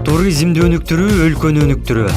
Туризмди өнүктүрүү өлкөнү өнүктүрүү.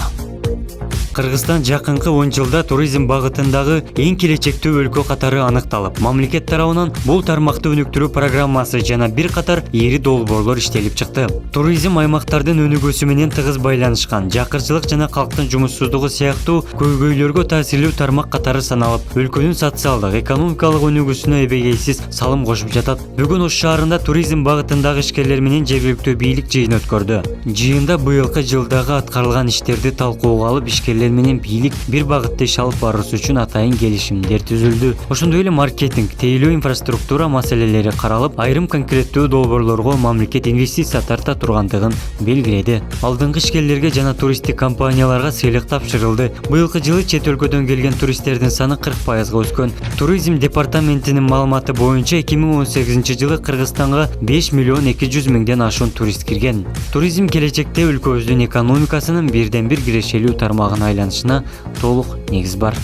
Кыргызстан жакынкы 10 жылда туризм багытындагы эң келечектүү өлкө катары аныкталып, мамлекет тарабынан бул тармакты өнүктүрүү программасы жана бир катар ири долбоорлор иштелип чыкты. Туризм аймактардын өнүгүүсү менен тыгыз байланышкан, жакырчылык жана калктын жумуссуздугу сыяктуу көйгөйлөргө таасирлүү тармак катары саналып, өлкөнүн социалдык, экономикалык өнүгүүсүнө эбегейсиз салым кошуп жатат. Бүгүн Ош шаарында туризм багытындагы ишкерлер менен жергиликтүү бийлик жыйын өткөрдү. Жыйында быйылкы жылдагы аткарылган иштерди талкууга алып, ишкерлер менен бийлик бир багытта иш алып баруусу үчүн атайын келишимдер түзүлдү. Ошондой эле маркетинг, тейлөө инфраструктура маселелери каралып, айрым конкреттүү долбоорлорго мамлекет инвестиция тарта тургандыгын белгиледи. Алдыңкы ишкерлерге жана туристтик компанияларга сыйлык тапшырылды. Быйылкы жылы чет өлкөдөн келген туристтердин саны 40%га өскөн. Туризм департаментинин маалыматы боюнча 2018-жылы Кыргызстанга 5 миллион 200 миңден ашуун турист кирген. Туризм келечекте өлкөбүздүн экономикасынын бирден бир кирешелүү тармагына айланышына толук негиз бар.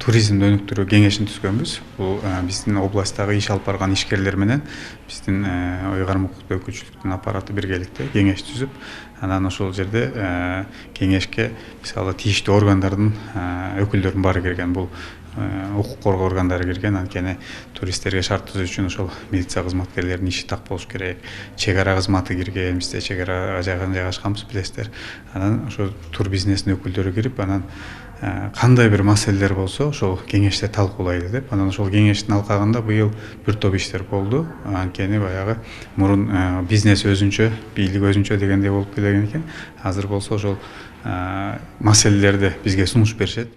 Туризмди өнүктүрүү кеңешин түзгөнбүз. Бул биздин областтагы иш алып барган ишкерлер менен биздин ыйгарым укуктуу өкүлчүлүктүн аппараты биргеликте кеңеш түзүп, анан ошол жерде кеңешке мисалы тийиштүү органдардын өкүлдөрүнүн баары кирген. Бул укук коргоо органдары кирген. Анткени туристтерге шарт түзүү үчүн ошол милиция кызматкерлеринин иши так болуш керек. Чек ара кызматы кирген. Бизде чек арага жайгашканбыз, билесиздер. Анан ошо тур бизнесинин өкүлдөрү кирип, анан кандай бир маселелер болсо ошол кеңеште талкуулайлы деп. Анан ошол кеңештин алкагында быйыл бир топ иштер болду. Анткени баягы мурун бизнес өзүнчө, бийлик өзүнчө дегендей болуп келген экен. Азыр болсо ошол маселелерди бизге сунуш беришет.